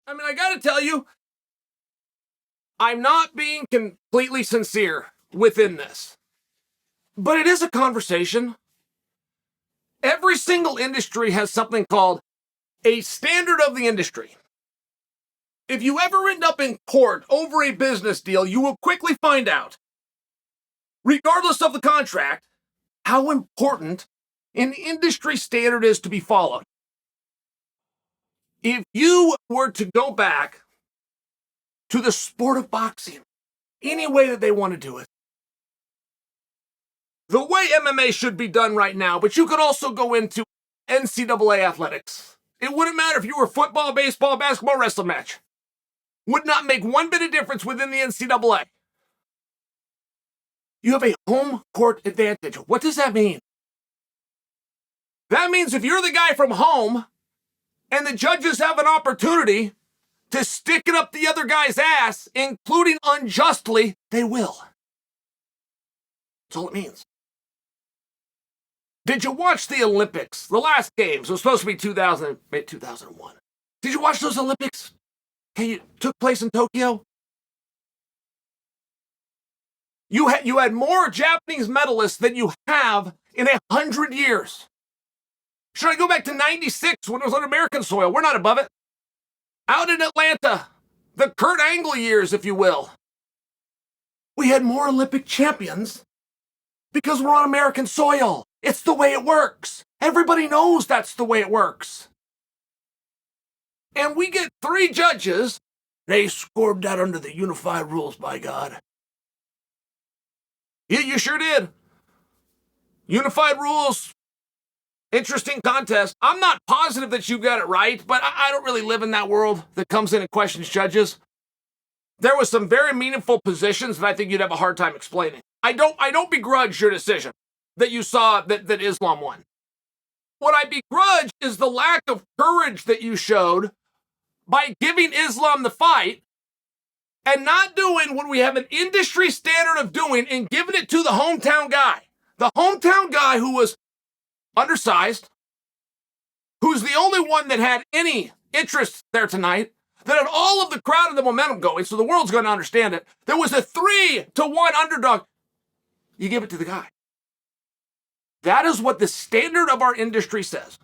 I mean, I gotta tell you, I'm not being completely sincere within this, but it is a conversation. Every single industry has something called a standard of the industry. If you ever end up in court over a business deal, you will quickly find out, regardless of the contract, how important an industry standard is to be followed. If you were to go back to the sport of boxing, any way that they want to do it, the way MMA should be done right now, but you could also go into NCAA athletics. It wouldn't matter if you were football, baseball, basketball, wrestling match. Would not make one bit of difference within the NCAA. You have a home court advantage. What does that mean? That means if you're the guy from home and the judges have an opportunity to stick it up the other guy's ass, including unjustly, they will. That's all it means. Did you watch the Olympics? The last games, it was supposed to be 2001. Did you watch those Olympics? Hey, it took place in Tokyo. You had more Japanese medalists than you have in 100 years. Should I go back to 96 when it was on American soil? We're not above it. Out in Atlanta, the Kurt Angle years, if you will. We had more Olympic champions because we're on American soil. It's the way it works. Everybody knows that's the way it works. And we get 3 judges. They scored that under the unified rules, by God. Yeah, you sure did. Unified rules. Interesting contest. I'm not positive that you got it right, but I don't really live in that world that comes in and questions judges. There was some very meaningful positions that I think you'd have a hard time explaining. I don't begrudge your decision that you saw that Islam won. What I begrudge is the lack of courage that you showed by giving Islam the fight and not doing what we have an industry standard of doing and giving it to the hometown guy. The hometown guy who was undersized, who's the only one that had any interest there tonight, that had all of the crowd and the momentum going, so the world's going to understand it. There was a 3-1 underdog. You give it to the guy. That is what the standard of our industry says.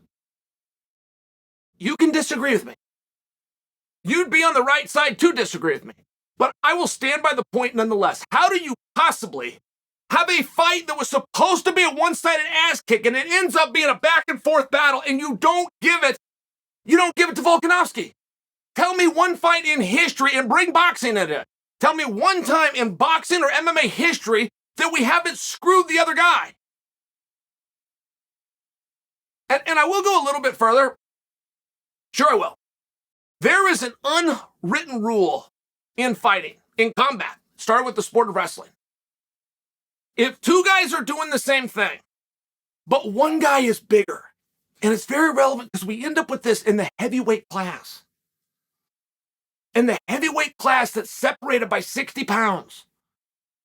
You can disagree with me. You'd be on the right side to disagree with me. But I will stand by the point nonetheless. How do you possibly have a fight that was supposed to be a one-sided ass kick and it ends up being a back and forth battle and you don't give it to Volkanovski? Tell me one fight in history and bring boxing into it. Tell me one time in boxing or MMA history that we haven't screwed the other guy. And I will go a little bit further. Sure I will. There is an unwritten rule in fighting, in combat. Started with the sport of wrestling. If 2 guys are doing the same thing, but one guy is bigger, and it's very relevant because we end up with this in the heavyweight class. In the heavyweight class that's separated by 60 pounds,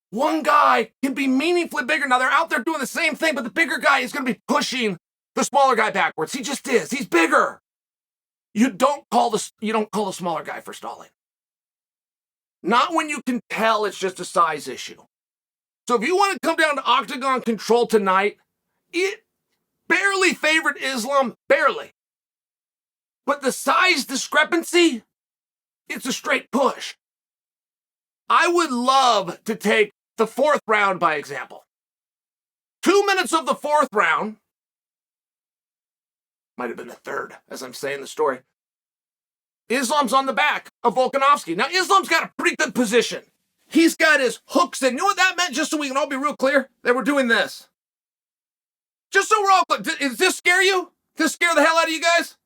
one guy can be meaningfully bigger. Now they're out there doing the same thing, but the bigger guy is going to be pushing the smaller guy backwards. He just is. He's bigger. You don't call the smaller guy for stalling. Not when you can tell it's just a size issue. So if you want to come down to octagon control tonight, it barely favored Islam, barely. But the size discrepancy, it's a straight push. I would love to take the 4th round by example. 2 minutes of the 4th round, might have been the 3rd, as I'm saying the story. Islam's on the back of Volkanovski. Now, Islam's got a pretty good position. He's got his hooks in. You know what that meant? Just so we can all be real clear, that we're doing this. Just so we're all clear. Does this scare you? Does this scare the hell out of you guys?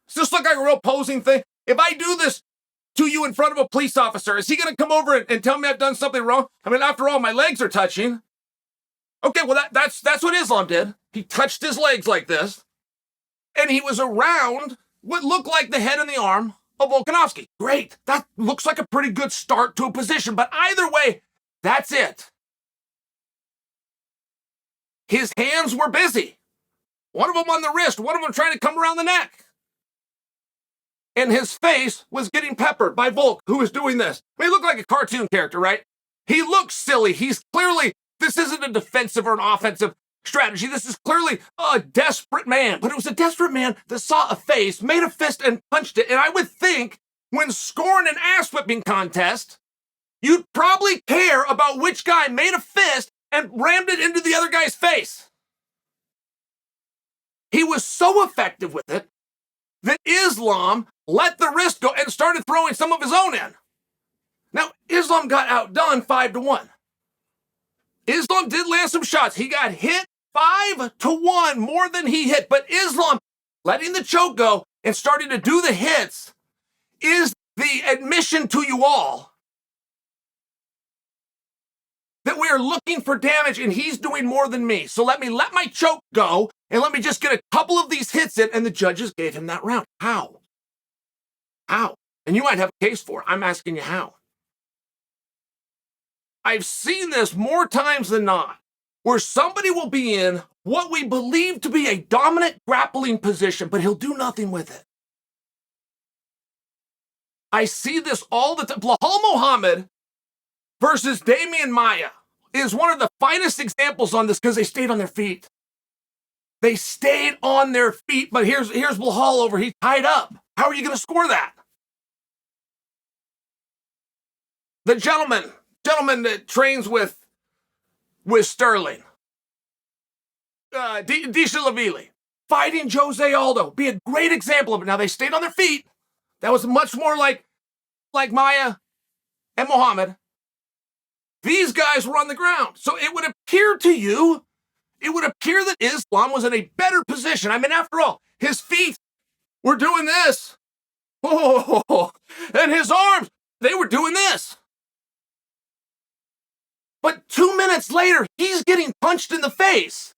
Does this look like a real posing thing? If I do this to you in front of a police officer, is he going to come over and tell me I've done something wrong? I mean, after all, my legs are touching. Okay, well, that's what Islam did. He touched his legs like this. And he was around what looked like the head and the arm of Volkanovski. Great. That looks like a pretty good start to a position. But either way, that's it. His hands were busy. One of them on the wrist, one of them trying to come around the neck. and his face was getting peppered by Volk, who was doing this. I mean, he looked like a cartoon character, right? He looks silly. He's clearly, this isn't a defensive or an offensive strategy. This is clearly a desperate man. But it was a desperate man that saw a face, made a fist, and punched it. And I would think when scoring an ass-whipping contest, you'd probably care about which guy made a fist and rammed it into the other guy's face. He was so effective with it that Islam let the wrist go and started throwing some of his own in. Now, Islam got outdone 5-1. Islam did land some shots. He got hit 5-1 more than he hit. But Islam letting the choke go and starting to do the hits is the admission to you all that we are looking for damage and he's doing more than me. So let me let my choke go and let me just get a couple of these hits in, and the judges gave him that round. How? How? And you might have a case for it. I'm asking you how. I've seen this more times than not, where somebody will be in what we believe to be a dominant grappling position, but he'll do nothing with it. I see this all the time. Belal Muhammad versus Damian Maia is one of the finest examples on this because they stayed on their feet. They stayed on their feet, but here's Belal over. He's tied up. How are you going to score that? The gentleman that trains with Sterling, Dishalavili, fighting Jose Aldo, be a great example of it. Now, they stayed on their feet. That was much more like Maia and Muhammad. These guys were on the ground. So it would appear to you, it would appear that Islam was in a better position. I mean, after all, his feet were doing this. Oh, and his arms, they were doing this. But 2 minutes later, he's getting punched in the face.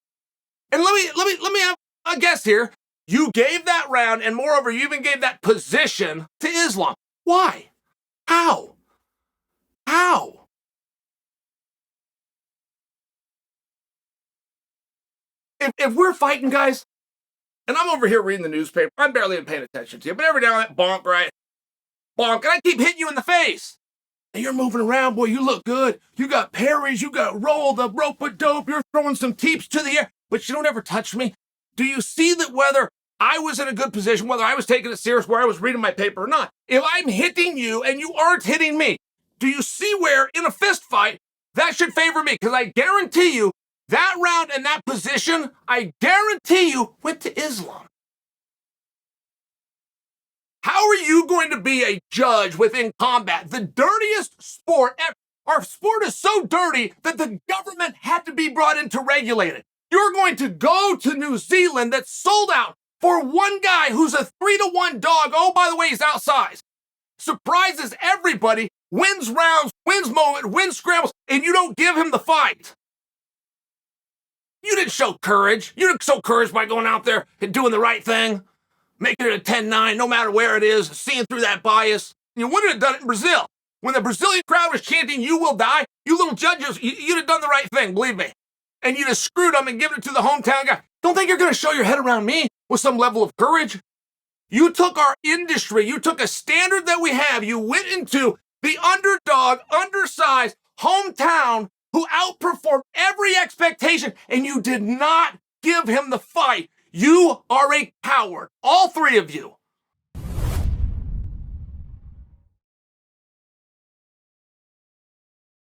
And let me have a guess here. You gave that round, and moreover, you even gave that position to Islam. Why? How? How? If we're fighting, guys, and I'm over here reading the newspaper, I'm barely even paying attention to you, but every now and then, bonk, right? Bonk, and I keep hitting you in the face. And you're moving around, boy, you look good. You got parries, you got rolled, the rope-a-dope, you're throwing some teeps to the air, but you don't ever touch me. Do you see that whether I was in a good position, whether I was taking it serious, where I was reading my paper or not, if I'm hitting you and you aren't hitting me, do you see where in a fist fight, that should favor me? Because I guarantee you, that round and that position, I guarantee you, went to Islam. How are you going to be a judge within combat? The dirtiest sport ever. Our sport is so dirty that the government had to be brought in to regulate it. You're going to go to New Zealand that's sold out for one guy who's a 3-1 dog. Oh, by the way, he's outsized. Surprises everybody, wins rounds, wins moment, wins scrambles, and you don't give him the fight. You didn't show courage. You didn't show courage by going out there and doing the right thing, making it a 10-9, no matter where it is, seeing through that bias. You wouldn't have done it in Brazil. When the Brazilian crowd was chanting, "You will die," you little judges, you'd have done the right thing, believe me. And you'd have screwed them and given it to the hometown guy. Don't think you're going to show your head around me with some level of courage. You took our industry, you took a standard that we have, you went into the underdog, undersized hometown who outperformed every expectation, and you did not give him the fight. You are a coward. All three of you.